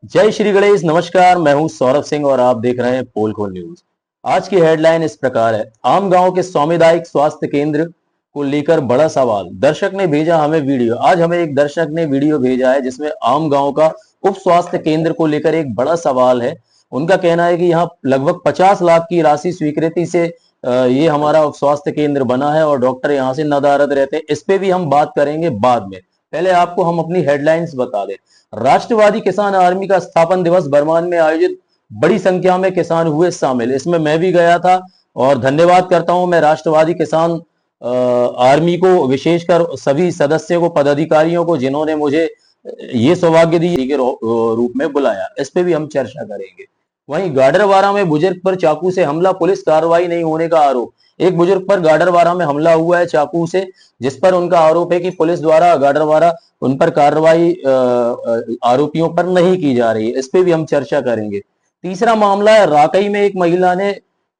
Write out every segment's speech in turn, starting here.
जय श्री गणेश। नमस्कार, मैं हूं सौरभ सिंह और आप देख रहे हैं पोल खोल न्यूज। आज की हेडलाइन इस प्रकार है। आम गांव के सामुदायिक स्वास्थ्य केंद्र को लेकर बड़ा सवाल। दर्शक ने भेजा हमें वीडियो। आज हमें एक दर्शक ने वीडियो भेजा है जिसमें आम गांव का उप स्वास्थ्य केंद्र को लेकर एक बड़ा सवाल है। उनका कहना है कि यहाँ लगभग 50 लाख की राशि स्वीकृति से ये हमारा उप स्वास्थ्य केंद्र बना है और डॉक्टर यहाँ से नदारद रहते हैं। इस पे भी हम बात करेंगे बाद में। पहले आपको हम अपनी हेडलाइंस बता दें। राष्ट्रवादी किसान आर्मी का स्थापन दिवस बरमान में आयोजित बड़ी संख्या में किसान हुए शामिल। इसमें मैं भी गया था और धन्यवाद करता हूं मैं राष्ट्रवादी किसान आर्मी को, विशेषकर सभी सदस्यों को, पदाधिकारियों को, जिन्होंने मुझे ये सौभाग्य दी के रूप में बुलाया। इस पे भी हम चर्चा करेंगे। वहीं गाडरवारा में बुजुर्ग पर चाकू से हमला, पुलिस कार्रवाई नहीं होने का आरोप। एक बुजुर्ग पर गाडरवारा में हमला हुआ है चाकू से, जिस पर उनका आरोप है कि पुलिस द्वारा गाडरवारा उन पर कार्रवाई आरोपियों पर नहीं की जा रही है। इस पे भी हम चर्चा करेंगे। तीसरा मामला है राकई में एक महिला ने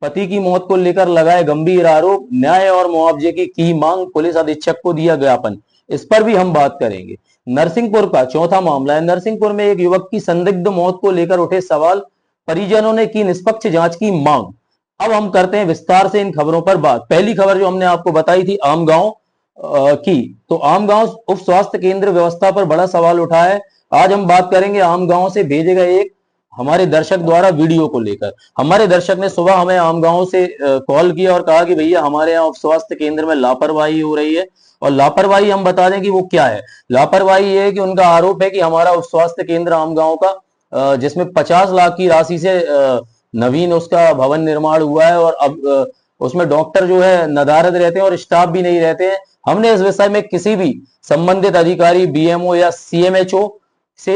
पति की मौत को लेकर लगाए गंभीर आरोप, न्याय और मुआवजे की मांग, पुलिस अधीक्षक को दिया ज्ञापन। इस पर भी हम बात करेंगे। नरसिंहपुर का चौथा मामला है। नरसिंहपुर में एक युवक की संदिग्ध मौत को लेकर उठे सवाल, परिजनों ने की निष्पक्ष जांच की मांग। अब हम करते हैं विस्तार से इन खबरों पर बात। पहली खबर जो हमने आपको बताई थी आम गांव की, तो आम गांव उप स्वास्थ्य केंद्र व्यवस्था पर बड़ा सवाल उठा है। आज हम बात करेंगे आम गांव से भेजे गए एक हमारे दर्शक द्वारा वीडियो को लेकर। हमारे दर्शक ने सुबह हमें आम गांव से कॉल किया और कहा कि भैया हमारे यहाँ उप स्वास्थ्य केंद्र में लापरवाही हो रही है। और लापरवाही हम बता दें कि वो क्या है। लापरवाही ये है कि उनका आरोप है कि हमारा उप स्वास्थ्य केंद्र आम गांव का, जिसमें 50 लाख की राशि से नवीन उसका भवन निर्माण हुआ है और अब उसमें डॉक्टर जो है नदारद रहते हैं और स्टाफ भी नहीं रहते हैं। हमने इस विषय में किसी भी संबंधित अधिकारी, बीएमओ या सीएमएचओ से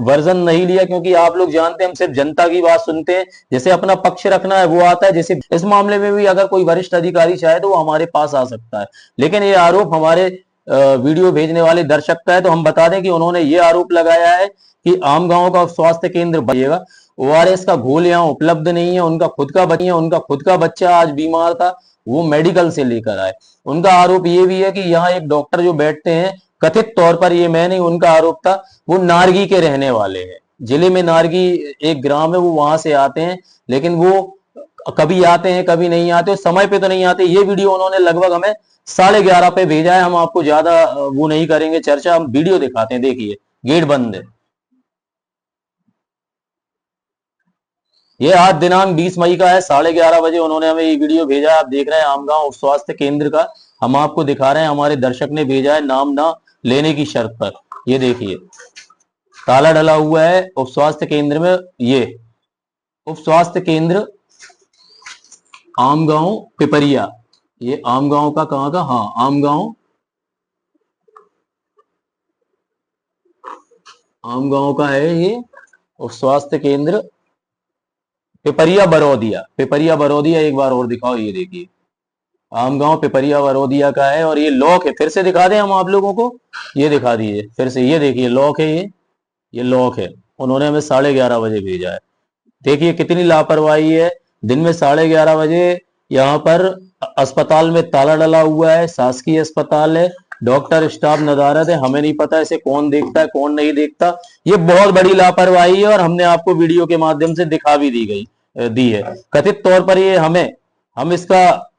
वर्जन नहीं लिया, क्योंकि आप लोग जानते हैं हम सिर्फ जनता की बात सुनते हैं। जैसे अपना पक्ष रखना है वो आता है। जैसे इस मामले में भी अगर कोई वरिष्ठ अधिकारी चाहे तो वो हमारे पास आ सकता है। लेकिन ये आरोप हमारे वीडियो भेजने वाले दर्शक का है, तो हम बता दें कि उन्होंने ये आरोप लगाया है कि आम गांव का स्वास्थ्य केंद्र बनेगा, ओआरएस का घोल यहाँ उपलब्ध नहीं है, उनका खुद का बच्चा आज बीमार था, वो मेडिकल से लेकर आए। उनका आरोप ये भी है कि यहाँ एक डॉक्टर जो बैठते हैं, कथित तौर पर, ये मैं नहीं, उनका आरोप था, वो नारगी के रहने वाले हैं। जिले में नारगी एक ग्राम है, वो वहां से आते हैं, लेकिन वो कभी आते हैं कभी नहीं आते, समय पे तो नहीं आते। ये वीडियो उन्होंने लगभग हमें 11:30 पे भेजा है। हम आपको ज्यादा वो नहीं करेंगे चर्चा, हम वीडियो दिखाते हैं। देखिए, गेट बंद है। ये आज दिनांक 20 मई का है, 11:30 बजे उन्होंने हमें ये वीडियो भेजा है। आप देख रहे हैं आम गांव उप स्वास्थ्य केंद्र का, हम आपको दिखा रहे हैं। हमारे दर्शक ने भेजा है नाम ना लेने की शर्त पर। ये देखिए, ताला डला हुआ है उप स्वास्थ्य केंद्र में। ये उप स्वास्थ्य केंद्र आम गांव पिपरिया, ये आम गांव का कहाँ का, हाँ आम गांव का है ये उप स्वास्थ्य केंद्र पिपरिया बरौदिया। एक बार और दिखाओ। ये देखिए, आम गांव पिपरिया बरौदिया का है और ये लॉक है। फिर से दिखा दें हम आप लोगों को, ये दिखा दिए फिर से। ये देखिए लॉक है, ये लॉक है। उन्होंने हमें 11:30 बजे भेजा है। देखिए कितनी लापरवाही है। दिन में 11:30 बजे यहाँ पर अस्पताल में ताला डला हुआ है, शासकीय अस्पताल है, डॉक्टर स्टाफ नदारद है। हमें नहीं पता इसे कौन देखता है कौन नहीं देखता। ये बहुत बड़ी लापरवाही है और हमने आपको वीडियो के माध्यम से दिखा भी दी है। कथित तौर पर ये हम इसका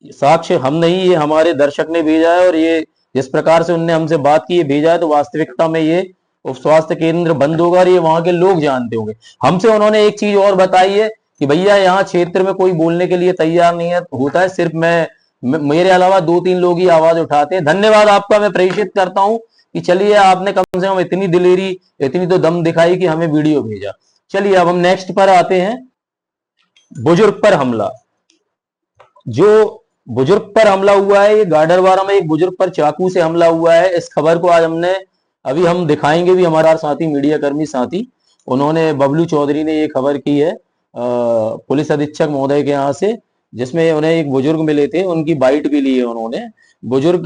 साक्ष्य हम नहीं, ये हमारे दर्शक ने भेजा है। और ये जिस प्रकार से उनने हमसे बात की, ये भेजा है, तो वास्तविकता में ये उप स्वास्थ्य केंद्र बंद होगा और ये वहां के लोग जानते होंगे। हमसे उन्होंने एक चीज और बताई है कि भैया यहाँ क्षेत्र में कोई बोलने के लिए तैयार नहीं है, होता है सिर्फ मेरे अलावा 2-3 लोग ही आवाज उठाते हैं। धन्यवाद आपका मैं प्रेषित करता हूं कि चलिए आपने कम से कम इतनी दिलेरी, इतनी तो दम दिखाई कि हमें वीडियो भेजा। चलिए अब हम नेक्स्ट पर आते हैं। बुजुर्ग पर हमला। जो बुजुर्ग पर हमला हुआ है, ये गाडरवारा में एक बुजुर्ग पर चाकू से हमला हुआ है। इस खबर को आज अभी हम दिखाएंगे भी। हमारा साथी, मीडिया कर्मी साथी, उन्होंने, बबलू चौधरी ने ये खबर की है पुलिस अधीक्षक महोदय के यहाँ से, जिसमें उन्हें एक बुजुर्ग मिले थे, उनकी बाइट भी ली है उन्होंने। बुजुर्ग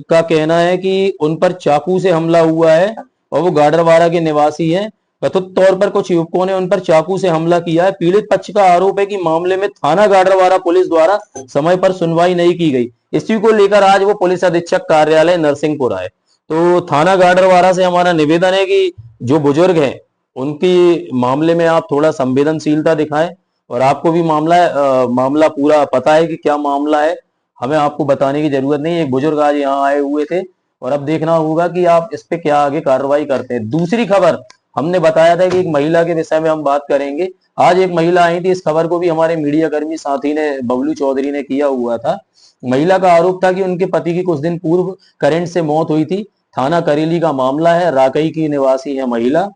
का कहना है कि उन पर चाकू से हमला हुआ है और वो गाडरवारा के निवासी हैं। कथित तौर पर कुछ युवकों ने उन पर चाकू से हमला किया है। पीड़ित पक्ष का आरोप है कि मामले में थाना गाडरवारा पुलिस द्वारा समय पर सुनवाई नहीं की गई। इसी को लेकर आज वो पुलिस अधीक्षक कार्यालय नरसिंहपुर आए। तो थाना गाडरवारा से हमारा निवेदन है कि जो बुजुर्ग हैं उनकी मामले में आप थोड़ा संवेदनशीलता दिखाएं। और आपको भी मामला पूरा पता है कि क्या मामला है, हमें आपको बताने की जरूरत नहीं। एक बुजुर्ग आज यहाँ आए हुए थे और अब देखना होगा कि आप इस पे क्या आगे कार्रवाई करते हैं। दूसरी खबर, हमने बताया था कि एक महिला के विषय में हम बात करेंगे। आज एक महिला आई थी, इस खबर को भी हमारे मीडिया कर्मी साथी ने, बबलू चौधरी ने किया हुआ था। महिला का आरोप था कि उनके पति की कुछ दिन पूर्व करंट से मौत हुई थी। थाना करेली का मामला है, राकई की निवासी है महिला,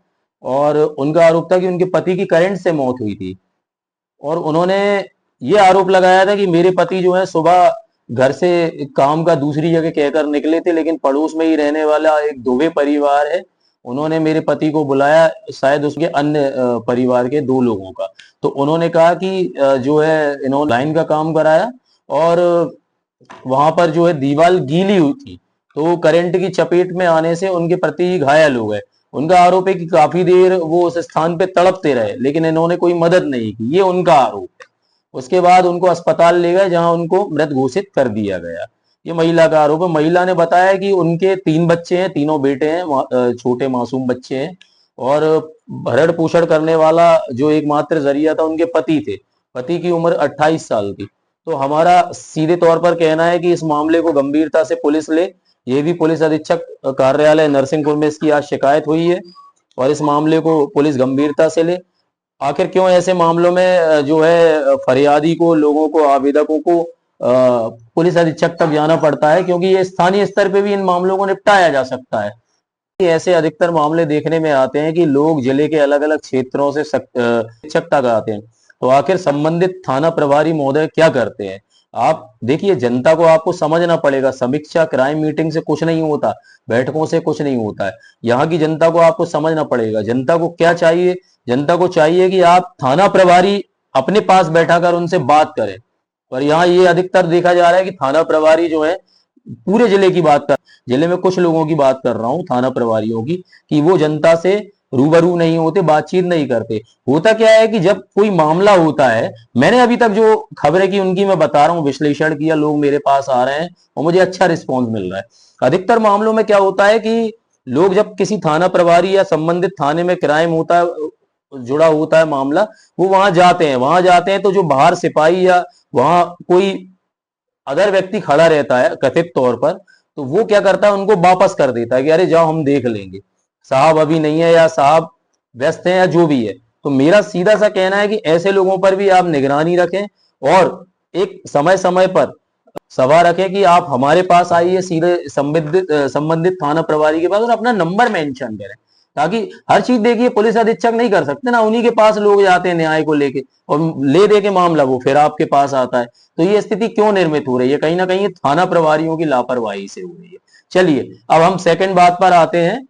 और उनका आरोप था कि उनके पति की करंट से मौत हुई थी। और उन्होंने ये आरोप लगाया था कि मेरे पति जो है सुबह घर से काम का दूसरी जगह कहकर निकले थे, लेकिन पड़ोस में ही रहने वाला एक दुबे परिवार है, उन्होंने मेरे पति को बुलाया, शायद उसके अन्य परिवार के 2 लोगों का। तो उन्होंने कहा कि जो है इन्होंने लाइन का काम कराया और वहां पर जो है दीवार गीली हुई थी, तो करंट की चपेट में आने से उनके पति घायल हो गए। उनका आरोप है कि काफी देर वो उस स्थान पे तड़पते रहे, लेकिन इन्होंने कोई मदद नहीं की, ये उनका आरोप है। उसके बाद उनको अस्पताल ले गए, जहां उनको मृत घोषित कर दिया गया। ये महिला का आरोप है। महिला ने बताया कि उनके 3 बच्चे हैं, तीनों बेटे हैं, छोटे मासूम बच्चे हैं, और भरण पोषण करने वाला जो एकमात्र जरिया था उनके पति थे। पति की उम्र 28 साल थी। तो हमारा सीधे तौर पर कहना है कि इस मामले को गंभीरता से पुलिस ले। ये भी पुलिस अधीक्षक कार्यालय नरसिंहपुर में इसकी आज शिकायत हुई है, और इस मामले को पुलिस गंभीरता से ले। आखिर क्यों ऐसे मामलों में जो है फरियादी को, लोगों को, आवेदकों को पुलिस अधीक्षक तक जाना पड़ता है, क्योंकि ये स्थानीय स्तर पे भी इन मामलों को निपटाया जा सकता है। ऐसे अधिकतर मामले देखने में आते हैं कि लोग जिले के अलग अलग क्षेत्रों से शिक्षक तक आते हैं। तो आखिर संबंधित थाना प्रभारी महोदय क्या करते हैं? आप देखिए, जनता को आपको समझना पड़ेगा। समीक्षा क्राइम मीटिंग से कुछ नहीं होता, बैठकों से कुछ नहीं होता है। यहाँ की जनता को आपको समझना पड़ेगा। जनता को क्या चाहिए? जनता को चाहिए कि आप थाना प्रभारी अपने पास बैठा कर उनसे बात करें। और यहाँ ये अधिकतर देखा जा रहा है कि थाना प्रभारी जो है, पूरे जिले की बात कर, जिले में कुछ लोगों की बात कर रहा हूं, थाना प्रभारियों की, कि वो जनता से रूबरू नहीं होते, बातचीत नहीं करते। होता क्या है कि जब कोई मामला होता है, मैंने अभी तक जो खबरें की उनकी मैं बता रहा हूँ, विश्लेषण किया, लोग मेरे पास आ रहे हैं और मुझे अच्छा रिस्पॉन्स मिल रहा है। अधिकतर मामलों में क्या होता है कि लोग जब किसी थाना प्रभारी या संबंधित थाने में क्राइम होता है, जुड़ा होता है मामला, वो वहां जाते हैं तो जो बाहर सिपाही या वहां कोई अदर व्यक्ति खड़ा रहता है कथित तौर पर, तो वो क्या करता है, उनको वापस कर देता है कि अरे जाओ हम देख लेंगे, साहब अभी नहीं है, या साहब व्यस्त हैं, या जो भी है। तो मेरा सीधा सा कहना है कि ऐसे लोगों पर भी आप निगरानी रखें, और एक समय समय पर सभा रखें कि आप हमारे पास आइए, सीधे संबंधित थाना प्रभारी के पास, और अपना नंबर मेंशन करें। ताकि हर चीज, देखिए, पुलिस अधीक्षक नहीं कर सकते ना, उन्हीं के पास लोग जाते हैं न्याय को लेके, और ले दे के मामला वो फिर आपके पास आता है। तो ये स्थिति क्यों निर्मित हो रही है? कहीं ना कहीं थाना प्रभारियों की लापरवाही से हो रही है। चलिए, अब हम सेकंड बात पर आते हैं।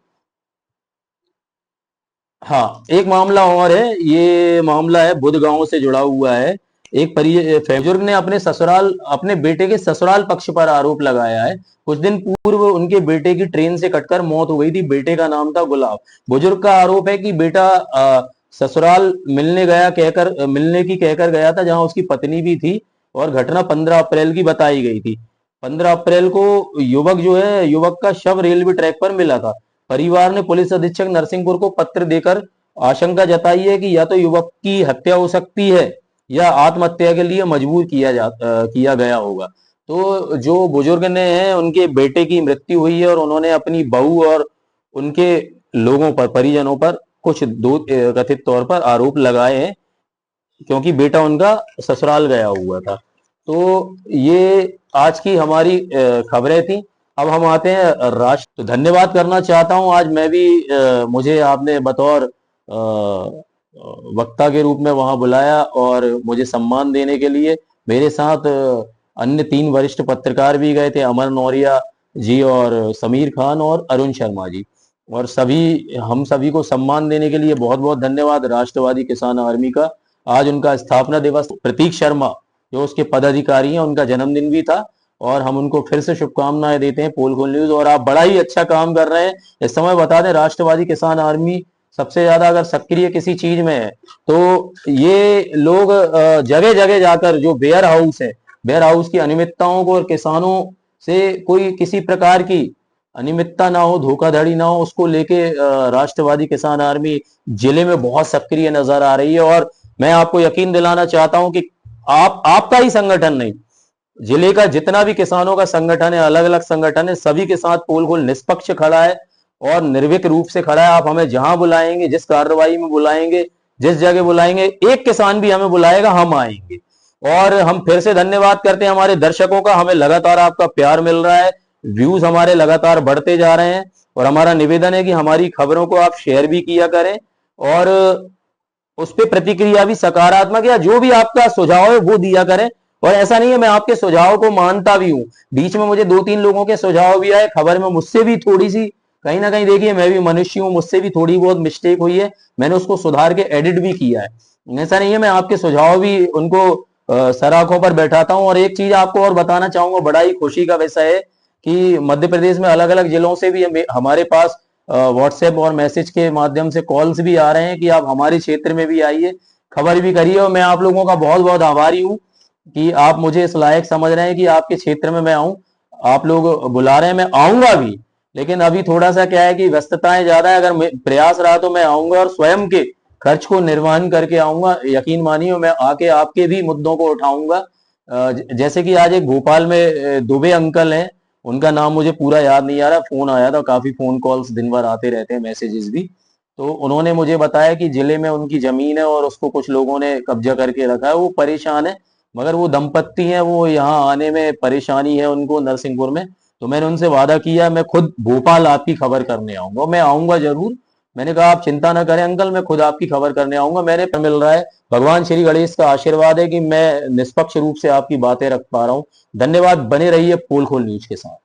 हाँ, एक मामला और है। ये मामला है बुधगांव से जुड़ा हुआ है। एक बुजुर्ग ने अपने बेटे के ससुराल पक्ष पर आरोप लगाया है। कुछ दिन पूर्व उनके बेटे की ट्रेन से कटकर मौत हो गई थी। बेटे का नाम था गुलाब। बुजुर्ग का आरोप है कि बेटा ससुराल मिलने की कहकर गया था, जहां उसकी पत्नी भी थी, और घटना 15 अप्रैल की बताई गई थी। 15 अप्रैल को युवक का शव रेलवे ट्रैक पर मिला था। परिवार ने पुलिस अधीक्षक नरसिंहपुर को पत्र देकर आशंका जताई है कि या तो युवक की हत्या हो सकती है, या आत्महत्या के लिए मजबूर किया गया होगा। तो जो बुजुर्ग ने है, उनके बेटे की मृत्यु हुई है, और उन्होंने अपनी बहू और उनके लोगों पर, परिजनों पर कुछ दो कथित तौर पर आरोप लगाए हैं, क्योंकि बेटा उनका ससुराल गया हुआ था। तो ये आज की हमारी खबरें थी। अब हम आते हैं राष्ट्र। तो धन्यवाद करना चाहता हूं, आज मैं भी मुझे आपने बतौर वक्ता के रूप में वहां बुलाया, और मुझे सम्मान देने के लिए मेरे साथ अन्य 3 वरिष्ठ पत्रकार भी गए थे, अमर नौरिया जी और समीर खान और अरुण शर्मा जी। और हम सभी को सम्मान देने के लिए बहुत बहुत धन्यवाद। राष्ट्रवादी किसान आर्मी का आज उनका स्थापना दिवस, प्रतीक शर्मा जो उसके पदाधिकारी हैं, उनका जन्मदिन भी था, और हम उनको फिर से शुभकामनाएं देते हैं। पोल खोल न्यूज, और आप बड़ा ही अच्छा काम कर रहे हैं। इस समय बता दें, राष्ट्रवादी किसान आर्मी सबसे ज्यादा अगर सक्रिय किसी चीज में है, तो ये लोग जगह जगह जाकर, जो वेयर हाउस है, वेयर हाउस की अनियमितताओं को और किसानों से कोई किसी प्रकार की अनियमितता ना हो, धोखाधड़ी ना हो, उसको लेके राष्ट्रवादी किसान आर्मी जिले में बहुत सक्रिय नजर आ रही है। और मैं आपको यकीन दिलाना चाहता हूं कि आपका ही संगठन नहीं, जिले का जितना भी किसानों का संगठन है, अलग अलग संगठन है, सभी के साथ पोल खोल निष्पक्ष खड़ा है और निर्भीक रूप से खड़ा है। आप हमें जहां बुलाएंगे, जिस कार्रवाई में बुलाएंगे, जिस जगह बुलाएंगे, एक किसान भी हमें बुलाएगा, हम आएंगे। और हम फिर से धन्यवाद करते हैं हमारे दर्शकों का, हमें लगातार आपका प्यार मिल रहा है, व्यूज हमारे लगातार बढ़ते जा रहे हैं। और हमारा निवेदन है कि हमारी खबरों को आप शेयर भी किया करें और उस पर प्रतिक्रिया भी सकारात्मक या जो भी आपका सुझाव है वो दिया करें। और ऐसा नहीं है, मैं आपके सुझाव को मानता भी हूं, बीच में मुझे 2-3 लोगों के सुझाव भी आए खबर में, मुझसे भी थोड़ी सी कहीं ना कहीं, देखिए मैं भी मनुष्य हूं, मुझसे भी थोड़ी बहुत मिस्टेक हुई है, मैंने उसको सुधार के एडिट भी किया है। ऐसा नहीं है, मैं आपके सुझाव भी उनको सर आंखों पर बैठाता हूं। और एक चीज आपको और बताना चाहूंगा, बड़ा ही खुशी का विषय है कि मध्य प्रदेश में अलग अलग जिलों से भी हमारे पास व्हाट्सएप और मैसेज के माध्यम से कॉल्स भी आ रहे हैं कि आप हमारे क्षेत्र में भी आइए, खबर भी करिए। और मैं आप लोगों का बहुत बहुत आभारी हूं कि आप मुझे इस लायक समझ रहे हैं कि आपके क्षेत्र में मैं आऊं। आप लोग बुला रहे हैं, मैं आऊंगा भी, लेकिन अभी थोड़ा सा क्या है कि व्यस्तताएं ज्यादा है। अगर प्रयास रहा तो मैं आऊंगा और स्वयं के खर्च को निर्वहन करके आऊंगा। यकीन मानिए, मैं आके आपके भी मुद्दों को उठाऊंगा। जैसे कि आज एक भोपाल में दुबे अंकल हैं, उनका नाम मुझे पूरा याद नहीं आ रहा, फोन आया था, काफी फोन कॉल्स दिन भर आते रहते हैं, मैसेजेस भी। तो उन्होंने मुझे बताया कि जिले में उनकी जमीन है और उसको कुछ लोगों ने कब्जा करके रखा है, वो परेशान है। मगर वो दंपत्ति हैं, वो यहाँ आने में परेशानी है उनको नरसिंहपुर में। तो मैंने उनसे वादा किया, मैं खुद भोपाल आपकी खबर करने आऊंगा, मैं आऊंगा जरूर। मैंने कहा आप चिंता ना करें अंकल, मैं खुद आपकी खबर करने आऊंगा। मैंने मिल रहा है, भगवान श्री गणेश का आशीर्वाद है कि मैं निष्पक्ष रूप से आपकी बातें रख पा रहा हूं। धन्यवाद, बने रहिए पोल खोल न्यूज के साथ।